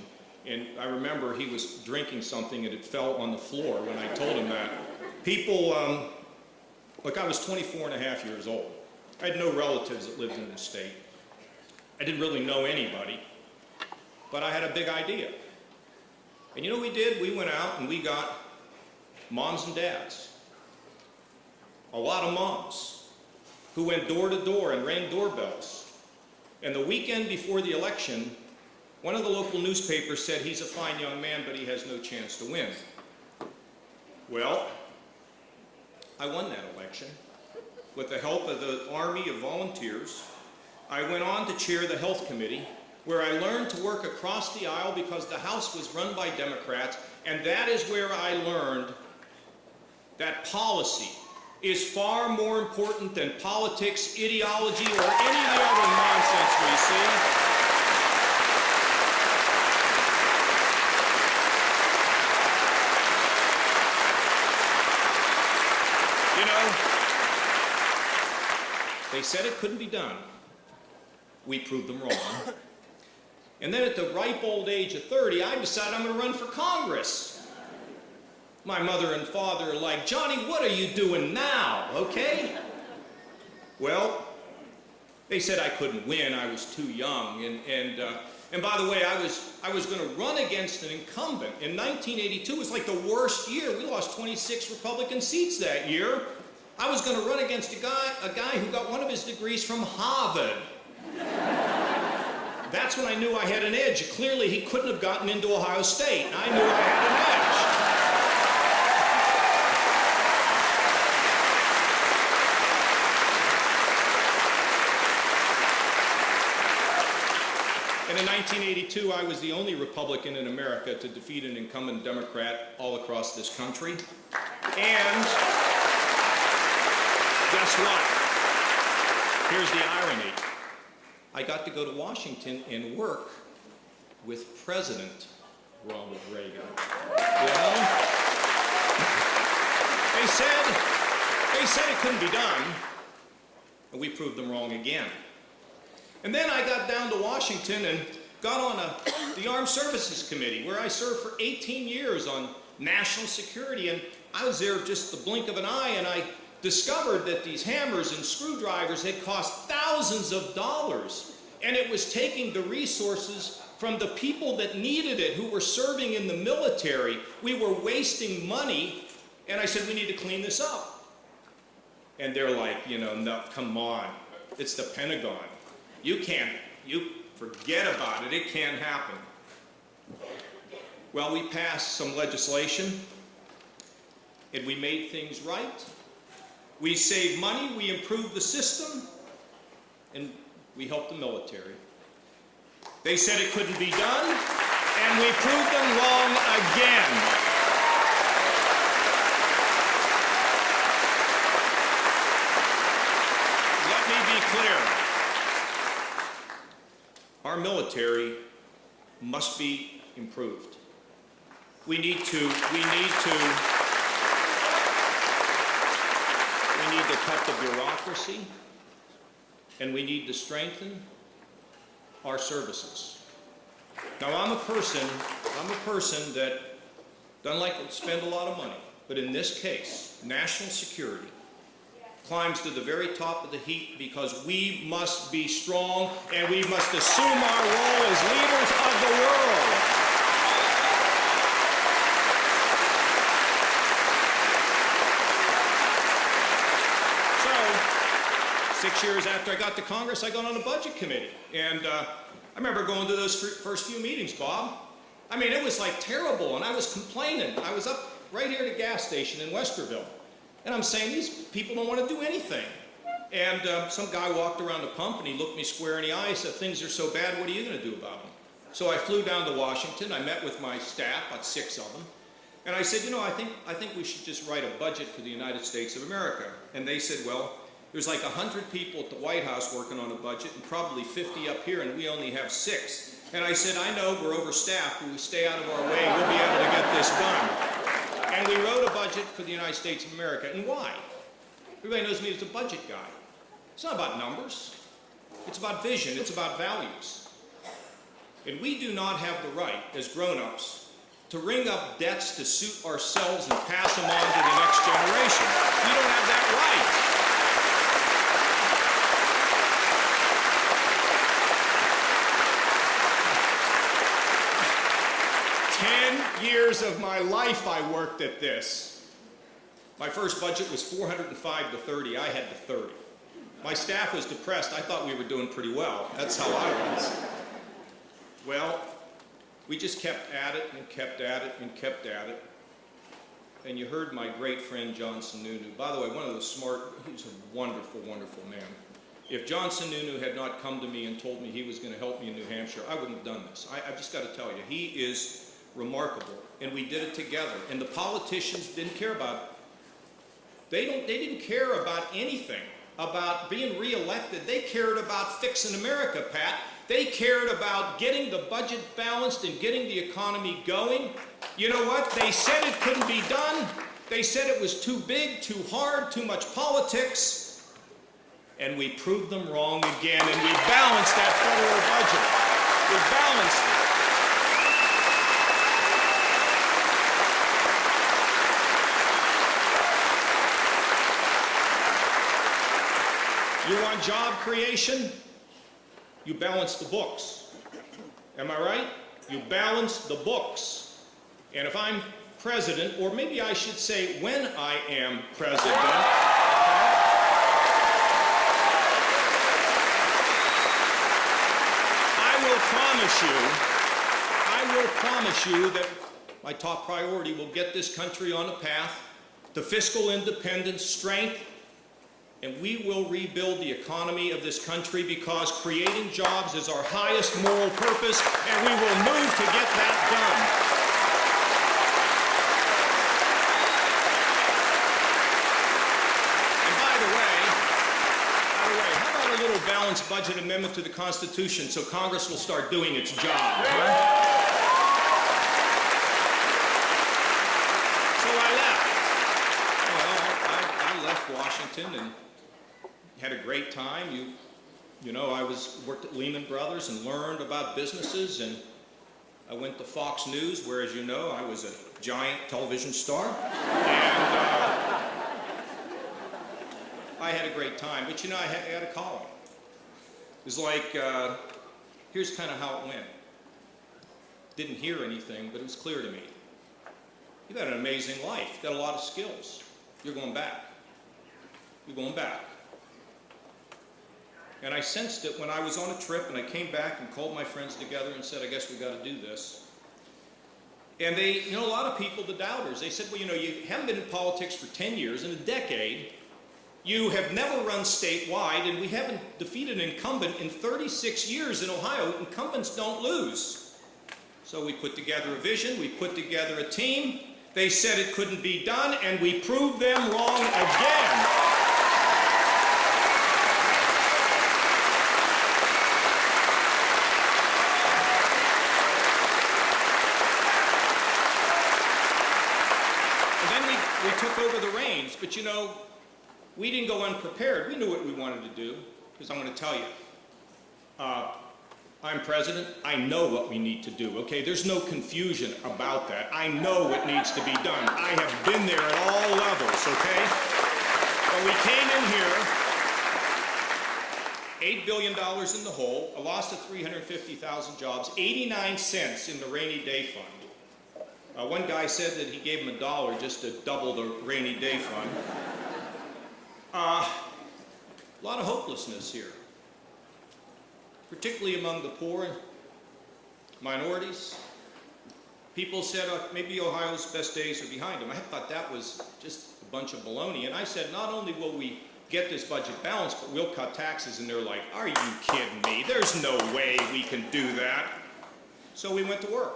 And I remember he was drinking something, and it fell on the floor when I told him that. People, look, I was 24 and a half years old. I had no relatives that lived in the state. I didn't really know anybody, but I had a big idea. And you know what we did? We went out and we got moms and dads, a lot of moms, who went door to door and rang doorbells. And the weekend before the election, One of the local newspapers said he's a fine young man, but he has no chance to win. Well, I won that election. With the help of the army of volunteers, I went on to chair the Health Committee, where I learned to work across the aisle because the House was run by Democrats, and that is where I learned that policy is far more important than politics, ideology, or any of the other nonsense we see. You know, they said it couldn't be done. We proved them wrong. And then at the ripe old age of 30, I decided I'm going to run for Congress. My mother and father are like, Johnny, what are you doing now, okay? Well, they said I couldn't win. I was too young. And by the way, I was going to run against an incumbent. In 1982, it was like the worst year. We lost 26 Republican seats that year. I was going to run against a guy who got one of his degrees from Harvard. That's when I knew I had an edge. Clearly, he couldn't have gotten into Ohio State. I knew I had an edge. And in 1982, I was the only Republican in America to defeat an incumbent Democrat all across this country. And guess what? Here's the irony. I got to go to Washington and work with President Ronald Reagan. You know? They said it couldn't be done, and we proved them wrong again. And then I got down to Washington and got on the Armed Services Committee, where I served for 18 years on national security, and I was there just the blink of an eye, and I discovered that these hammers and screwdrivers had cost thousands of dollars, and it was taking the resources from the people that needed it, who were serving in the military. We were wasting money, and I said, we need to clean this up. And they're like, you know, no, come on, it's the Pentagon. You forget about it, it can't happen. Well, we passed some legislation, and we made things right. We saved money, we improved the system, and we helped the military. They said it couldn't be done, and we proved them wrong again. Let me be clear. Our military must be improved. We need to cut the bureaucracy, and we need to strengthen our services. Now, I'm a person that doesn't like to spend a lot of money, but in this case, national security climbs to the very top of the heap because we must be strong and we must assume our role as leaders of the world. So, 6 years after I got to Congress, I got on the Budget Committee. And I remember going to those first few meetings, Bob. I mean, it was like terrible, and I was complaining. I was up right here at a gas station in Westerville. And I'm saying, these people don't want to do anything. And some guy walked around the pump and he looked me square in the eye and said, things are so bad, what are you going to do about them? So I flew down to Washington. I met with my staff, about 6 of them. And I said, you know, I think we should just write a budget for the United States of America. And they said, well, there's like 100 people at the White House working on a budget and probably 50 up here, and we only have 6. And I said, I know we're overstaffed, but we stay out of our way, we'll be able to get this done. And we wrote a budget for the United States of America. And why? Everybody knows me as a budget guy. It's not about numbers. It's about vision. It's about values. And we do not have the right, as grown-ups, to ring up debts to suit ourselves and pass them on to the next generation. We don't have that right. 10 years of my life I worked at this. My first budget was 405 to 30. I had to 30. My staff was depressed. I thought we were doing pretty well. That's how I was. Well, we just kept at it and kept at it and kept at it. And you heard my great friend John Sununu. By the way, one of the he's a wonderful, wonderful man. If John Sununu had not come to me and told me he was going to help me in New Hampshire, I wouldn't have done this. I've just got to tell you, he is remarkable. And we did it together. And the politicians didn't care about it. They didn't care about anything, about being reelected. They cared about fixing America, Pat. They cared about getting the budget balanced and getting the economy going. You know what? They said it couldn't be done. They said it was too big, too hard, too much politics. And we proved them wrong again, and we balanced that federal budget. We balanced it. You want job creation? You balance the books. Am I right? You balance the books. And if I'm president, or maybe I should say when I am president, I will promise you that my top priority will get this country on a path to fiscal independence, strength, and we will rebuild the economy of this country because creating jobs is our highest moral purpose, and we will move to get that done. And by the way, how about a little balanced budget amendment to the Constitution so Congress will start doing its job? Huh? So I left. Well, I left Washington and had a great time. You know, I worked at Lehman Brothers and learned about businesses, and I went to Fox News, where, as you know, I was a giant television star. And I had a great time, but you know, I had a calling. It was like, here's kind of how it went. Didn't hear anything, but it was clear to me. You've had an amazing life. You've got a lot of skills. You're going back. You're going back. And I sensed it when I was on a trip and I came back and called my friends together and said, I guess we got to do this. And they, you know, a lot of people, the doubters, they said, well, you know, you haven't been in politics for 10 years, in a decade. You have never run statewide, and we haven't defeated an incumbent in 36 years in Ohio. Incumbents don't lose. So we put together a vision, we put together a team. They said it couldn't be done, and we proved them wrong again. We took over the reins, but you know, we didn't go unprepared. We knew what we wanted to do, because I'm going to tell you, I'm president. I know what we need to do, okay? There's no confusion about that. I know what needs to be done. I have been there at all levels, okay? But we came in here, $8 billion in the hole, a loss of 350,000 jobs, 89 cents in the rainy day fund. One guy said that he gave him $1 just to double the rainy day fund. A lot of hopelessness here, particularly among the poor and minorities. People said maybe Ohio's best days are behind him. I thought that was just a bunch of baloney. And I said, not only will we get this budget balanced, but we'll cut taxes. And they're like, are you kidding me? There's no way we can do that. So we went to work.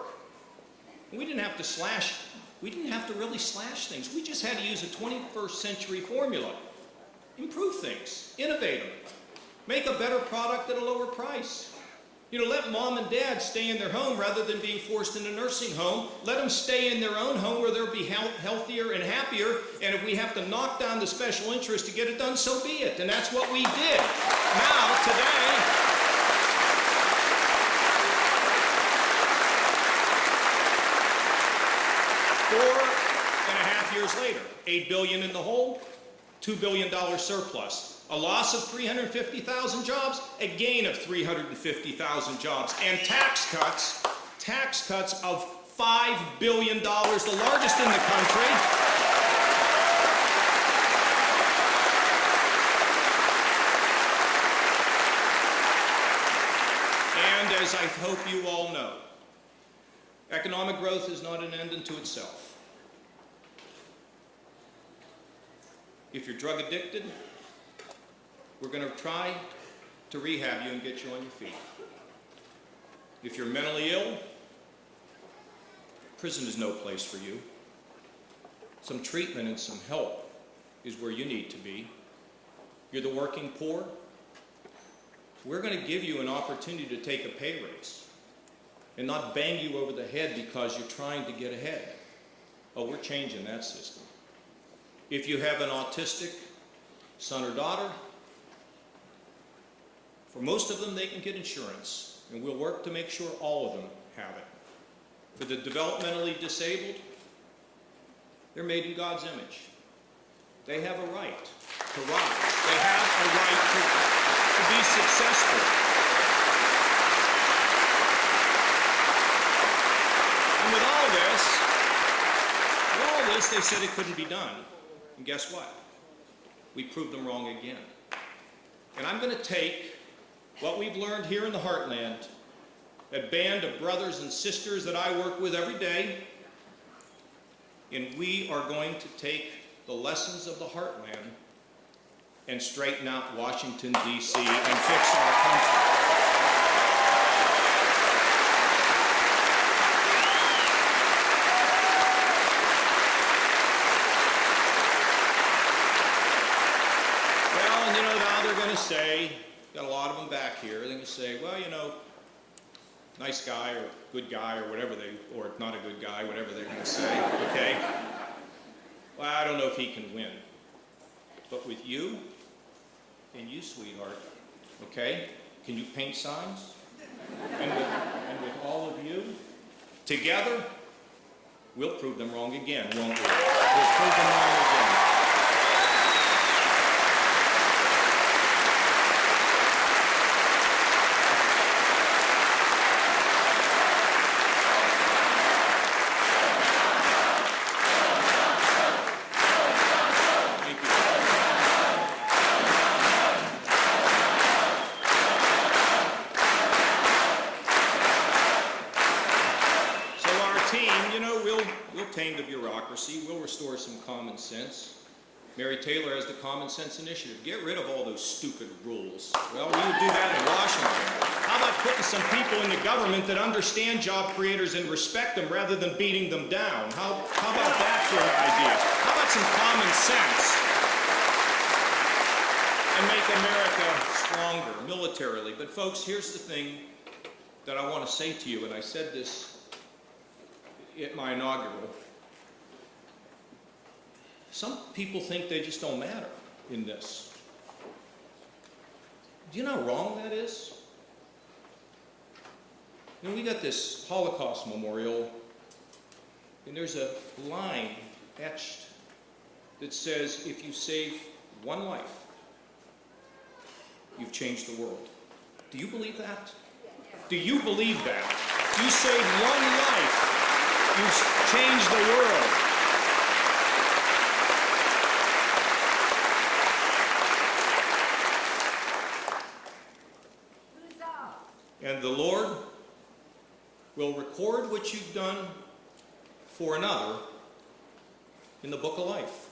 We didn't have to slash, we didn't have to really slash things. We just had to use a 21st century formula. Improve things, innovate them, make a better product at a lower price. You know, let mom and dad stay in their home rather than being forced in a nursing home. Let them stay in their own home where they'll be healthier and happier. And if we have to knock down the special interest to get it done, so be it. And that's what we did. Now, today, years later, $8 billion in the hole, $2 billion surplus, a loss of 350,000 jobs, a gain of 350,000 jobs, and tax cuts of $5 billion, the largest in the country. And as I hope you all know, Economic growth is not an end unto itself. If you're drug addicted, we're going to try to rehab you and get you on your feet. If you're mentally ill, prison is no place for you. Some treatment and some help is where you need to be. You're the working poor. We're going to give you an opportunity to take a pay raise and not bang you over the head because you're trying to get ahead. Oh, we're changing that system. If you have an autistic son or daughter, for most of them, they can get insurance, and we'll work to make sure all of them have it. For the developmentally disabled, they're made in God's image. They have a right to rise. They have a right to be successful. And with all this, they said it couldn't be done. And guess what? We proved them wrong again. And I'm going to take what we've learned here in the Heartland, a band of brothers and sisters that I work with every day, and we are going to take the lessons of the Heartland and straighten out Washington, D.C. and fix our country. Well, and now they're going to say, got a lot of them back here, they're going to say, well, nice guy or good guy or whatever or not a good guy, whatever they're going to say, okay? Well, I don't know if he can win. But with you and you, sweetheart, okay? Can you paint signs? And with all of you, together, we'll prove them wrong again, won't we? We'll prove them wrong again. Tame the bureaucracy. We'll restore some common sense. Mary Taylor has the Common Sense Initiative. Get rid of all those stupid rules. Well, we would do that in Washington. How about putting some people in the government that understand job creators and respect them rather than beating them down? How about that for an idea? How about some common sense? And make America stronger militarily. But folks, here's the thing that I want to say to you, and I said this at my inaugural. Some people think they just don't matter in this. Do you know how wrong that is? We got this Holocaust memorial, and there's a line etched that says, if you save one life, you've changed the world. Do you believe that? Do you believe that? You save one life, you've changed the world. And the Lord will record what you've done for another in the book of life.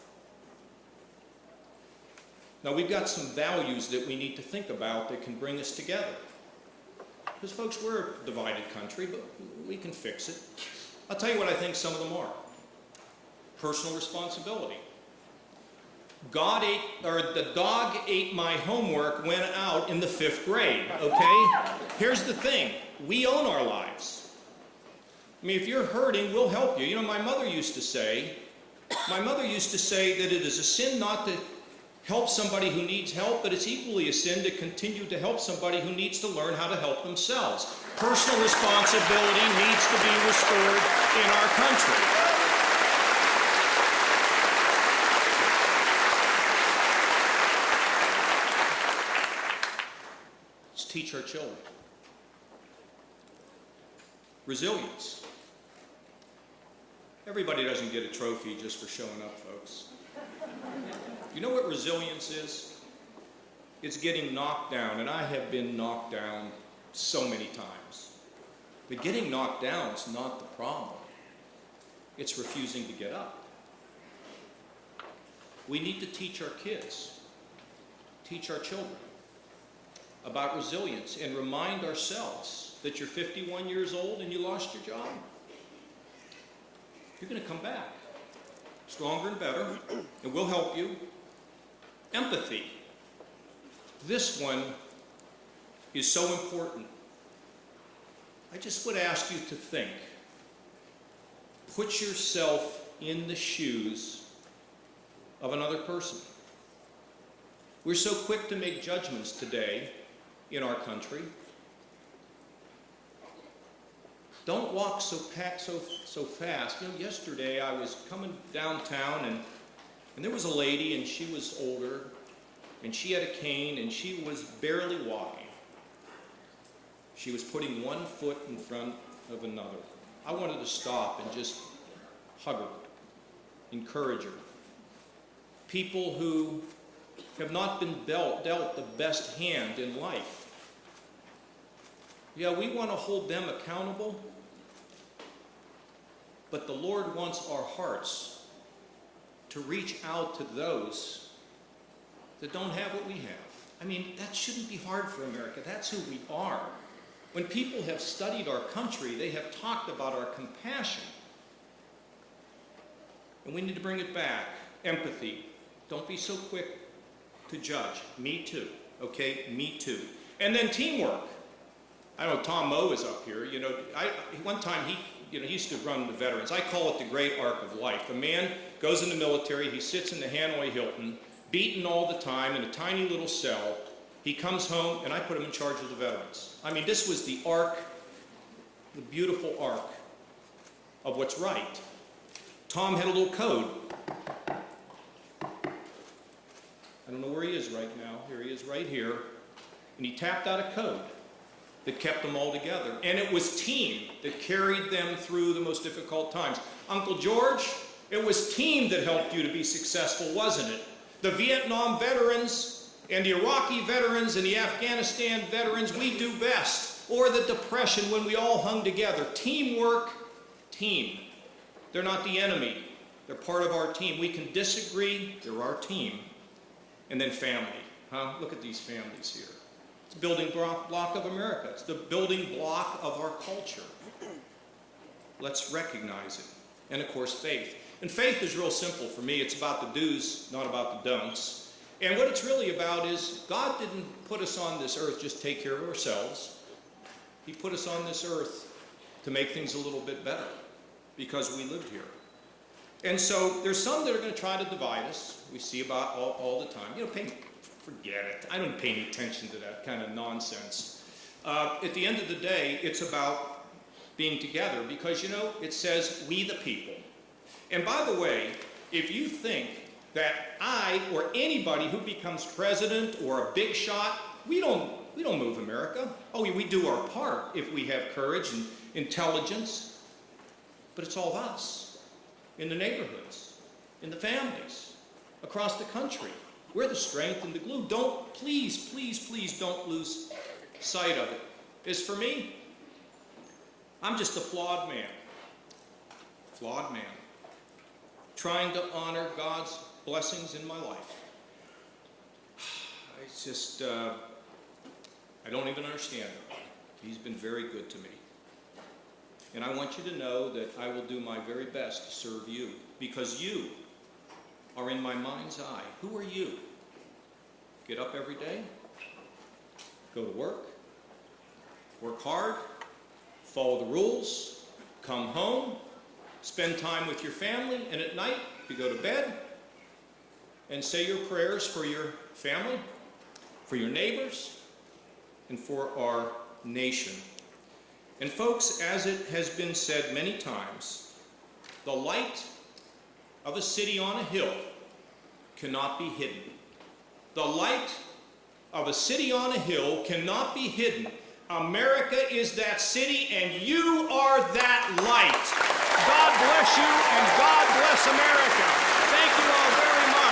Now, we've got some values that we need to think about that can bring us together. Because, folks, we're a divided country, but we can fix it. I'll tell you what I think some of them are. Personal responsibility. The dog ate my homework when out in the 5th grade, okay? Here's the thing. We own our lives. I mean, if you're hurting, we'll help you. You know, my mother used to say that it is a sin not to help somebody who needs help, but it's equally a sin to continue to help somebody who needs to learn how to help themselves. Personal responsibility needs to be restored in our country. Let's teach our children. Resilience. Everybody doesn't get a trophy just for showing up, folks. You know what resilience is? It's getting knocked down, and I have been knocked down so many times. But getting knocked down is not the problem. It's refusing to get up. We need to teach our kids, teach our children about resilience and remind ourselves that you're 51 years old and you lost your job. You're going to come back stronger and better, and we'll help you. Empathy. This one is so important. I just would ask you to think. Put yourself in the shoes of another person. We're so quick to make judgments today in our country. Don't walk so fast. You know, yesterday I was coming downtown and there was a lady, and she was older, and she had a cane, and she was barely walking. She was putting one foot in front of another. I wanted to stop and just hug her, encourage her. People who have not been dealt the best hand in life. Yeah, we want to hold them accountable, but the Lord wants our hearts to reach out to those that don't have what we have. I mean, that shouldn't be hard for America. That's who we are. When people have studied our country, they have talked about our compassion. And we need to bring it back. Empathy. Don't be so quick to judge. Me too. Okay? Me too. And then teamwork. I know Tom Moe is up here. You know, one time he used to run the veterans. I call it the great arc of life. The man goes in the military, he sits in the Hanoi Hilton, beaten all the time in a tiny little cell. He comes home, and I put him in charge of the veterans. I mean, this was the arc, the beautiful arc of what's right. Tom had a little code. I don't know where he is right now. Here he is right here. And he tapped out a code that kept them all together. And it was team that carried them through the most difficult times. Uncle George, it was team that helped you to be successful, wasn't it? The Vietnam veterans and the Iraqi veterans and the Afghanistan veterans, we do best. Or the Depression when we all hung together. Teamwork, team. They're not the enemy. They're part of our team. We can disagree, they're our team. And then family. Look at these families here. It's the building block of America. It's the building block of our culture. Let's recognize it. And of course, faith. And faith is real simple for me. It's about the do's, not about the don'ts. And what it's really about is God didn't put us on this earth just to take care of ourselves. He put us on this earth to make things a little bit better because we lived here. And so there's some that are going to try to divide us. We see about all the time. You know, forget it. I don't pay any attention to that kind of nonsense. At the end of the day, it's about being together because, you know, it says, we the people. And by the way, if you think that I or anybody who becomes president or a big shot, we don't move America. Oh, we do our part if we have courage and intelligence. But it's all of us. In the neighborhoods, in the families, across the country. We're the strength and the glue. Please don't lose sight of it. As for me, I'm just a flawed man. Flawed man. Trying to honor God's blessings in my life. It's just, I don't even understand it. He's been very good to me. And I want you to know that I will do my very best to serve you because you are in my mind's eye. Who are you? Get up every day, go to work hard, follow the rules, come home, spend time with your family, and at night you go to bed and say your prayers for your family, for your neighbors, and for our nation. And folks, as it has been said many times, the light of a city on a hill cannot be hidden. The light of a city on a hill cannot be hidden. America is that city, and you are that light. God bless you, and God bless America. Thank you all very much.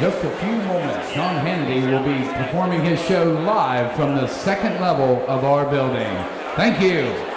just a few moments, Sean Hannity will be performing his show live from the second level of our building. Thank you.